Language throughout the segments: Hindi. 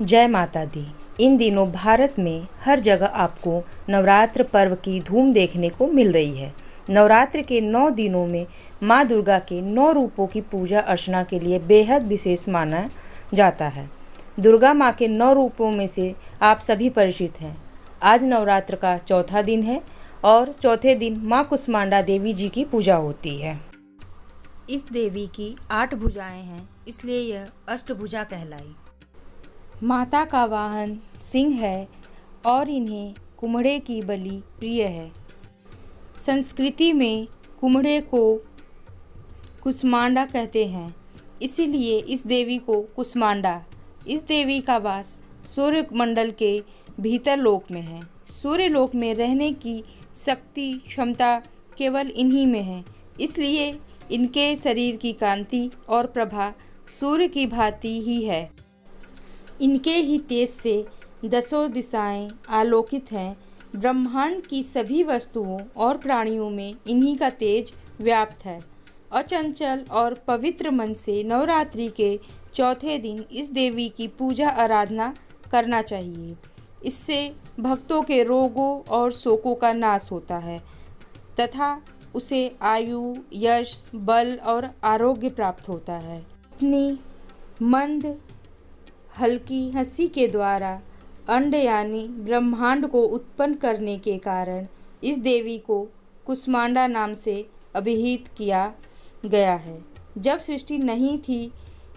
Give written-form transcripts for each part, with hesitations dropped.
जय माता दी। इन दिनों भारत में हर जगह आपको नवरात्र पर्व की धूम देखने को मिल रही है। नवरात्र के 9 दिनों में माँ दुर्गा के 9 रूपों की पूजा अर्चना के लिए बेहद विशेष माना जाता है। दुर्गा माँ के 9 रूपों में से आप सभी परिचित हैं। आज नवरात्र का चौथा दिन है और चौथे दिन माँ कुष्मांडा देवी जी की पूजा होती है। इस देवी की 8 भुजाएं हैं, इसलिए यह अष्टभुजा कहलाई। माता का वाहन सिंह है और इन्हें कुम्हड़े की बलि प्रिय है। संस्कृति में कुम्हड़े को कुष्मांडा कहते हैं, इसीलिए इस देवी को कुष्मांडा। इस देवी का वास सूर्य मंडल के भीतर लोक में है। सूर्य लोक में रहने की शक्ति क्षमता केवल इन्हीं में है, इसलिए इनके शरीर की कांति और प्रभा सूर्य की भांति ही है। इनके ही तेज से 10 दिशाएं आलोकित हैं। ब्रह्मांड की सभी वस्तुओं और प्राणियों में इन्हीं का तेज व्याप्त है। अचंचल और पवित्र मन से नवरात्रि के चौथे दिन इस देवी की पूजा आराधना करना चाहिए। इससे भक्तों के रोगों और शोकों का नाश होता है तथा उसे आयु, यश, बल और आरोग्य प्राप्त होता है। अपनी मंद हल्की हंसी के द्वारा अंड यानी ब्रह्मांड को उत्पन्न करने के कारण इस देवी को कुष्मांडा नाम से अभिहित किया गया है। जब सृष्टि नहीं थी,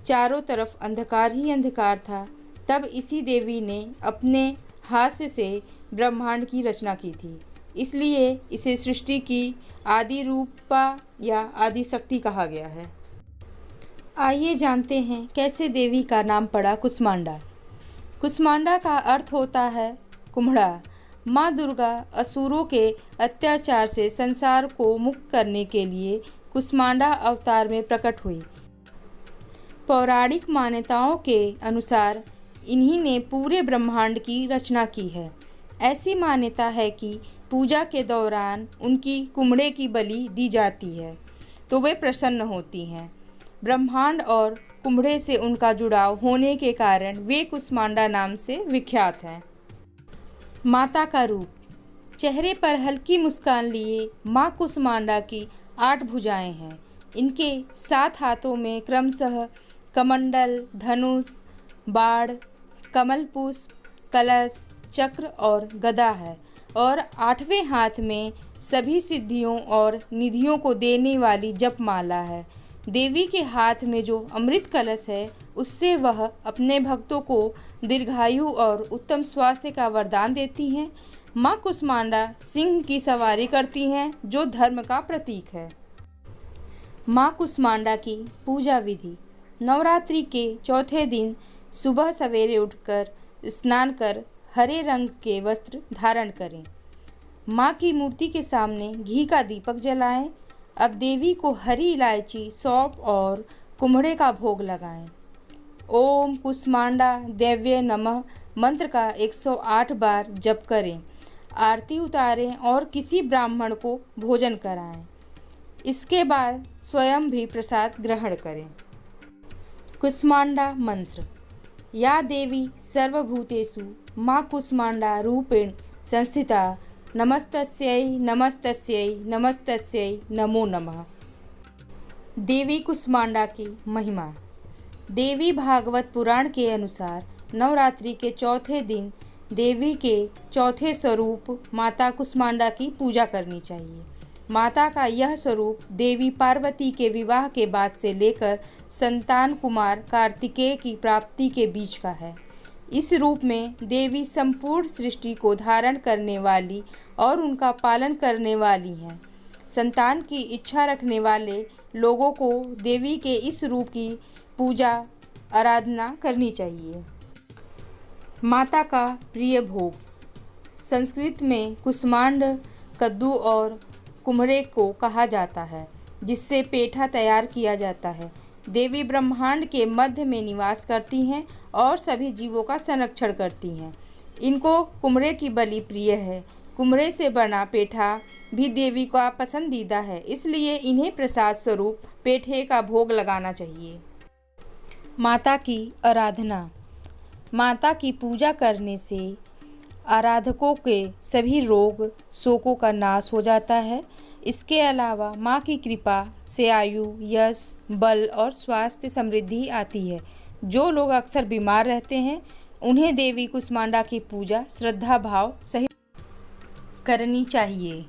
चारों तरफ अंधकार ही अंधकार था, तब इसी देवी ने अपने हाथ से ब्रह्मांड की रचना की थी। इसलिए इसे सृष्टि की आदि रूपा या आदि शक्ति कहा गया है। आइए जानते हैं कैसे देवी का नाम पड़ा कुष्मांडा। कुष्मांडा का अर्थ होता है कुम्हड़ा। माँ दुर्गा असुरों के अत्याचार से संसार को मुक्त करने के लिए कुष्मांडा अवतार में प्रकट हुई। पौराणिक मान्यताओं के अनुसार इन्हीं ने पूरे ब्रह्मांड की रचना की है। ऐसी मान्यता है कि पूजा के दौरान उनकी कुम्हड़े की बलि दी जाती है तो वे प्रसन्न होती हैं। ब्रह्मांड और कुम्हड़े से उनका जुड़ाव होने के कारण वे कुष्मांडा नाम से विख्यात हैं। माता का रूप। चेहरे पर हल्की मुस्कान लिए माँ कुष्मांडा की 8 भुजाएं हैं। इनके 7 हाथों में क्रमशः कमंडल, धनुष, बाण, कमल पुष्प, कलश, चक्र और गदा है और 8वें हाथ में सभी सिद्धियों और निधियों को देने वाली जपमाला है। देवी के हाथ में जो अमृत कलश है, उससे वह अपने भक्तों को दीर्घायु और उत्तम स्वास्थ्य का वरदान देती हैं। माँ कुष्मांडा सिंह की सवारी करती हैं, जो धर्म का प्रतीक है। माँ कुष्मांडा की पूजा विधि। नवरात्रि के चौथे दिन सुबह सवेरे उठकर स्नान कर हरे रंग के वस्त्र धारण करें। माँ की मूर्ति के सामने घी का दीपक जलाएं। अब देवी को हरी इलायची, सौंफ और कुम्हड़े का भोग लगाएं। ओम कुष्मांडा देव्ये नमः मंत्र का 108 बार जप करें। आरती उतारें और किसी ब्राह्मण को भोजन कराएं। इसके बाद स्वयं भी प्रसाद ग्रहण करें। कुष्मांडा मंत्र। या देवी सर्वभूतेषु माँ कुष्मांडा रूपेण संस्थिता नमस्तस्यै नमस्तस्यै नमस्तस्यै नमो नमः। देवी कुष्मांडा की महिमा। देवी भागवत पुराण के अनुसार नवरात्रि के चौथे दिन देवी के चौथे स्वरूप माता कुष्मांडा की पूजा करनी चाहिए। माता का यह स्वरूप देवी पार्वती के विवाह के बाद से लेकर संतान कुमार कार्तिकेय की प्राप्ति के बीच का है। इस रूप में देवी संपूर्ण सृष्टि को धारण करने वाली और उनका पालन करने वाली हैं। संतान की इच्छा रखने वाले लोगों को देवी के इस रूप की पूजा आराधना करनी चाहिए। माता का प्रिय भोग। संस्कृत में कुष्मांड कद्दू और कुम्हड़े को कहा जाता है, जिससे पेठा तैयार किया जाता है। देवी ब्रह्मांड के मध्य में निवास करती हैं और सभी जीवों का संरक्षण करती हैं। इनको कुम्हड़े की बलि प्रिय है। कुम्हड़े से बना पेठा भी देवी का पसंदीदा है, इसलिए इन्हें प्रसाद स्वरूप पेठे का भोग लगाना चाहिए। माता की आराधना। माता की पूजा करने से आराधकों के सभी रोग शोकों का नाश हो जाता है। इसके अलावा माँ की कृपा से आयु, यश, बल और स्वास्थ्य समृद्धि आती है। जो लोग अक्सर बीमार रहते हैं उन्हें देवी कुष्मांडा की पूजा श्रद्धा भाव सहित करनी चाहिए।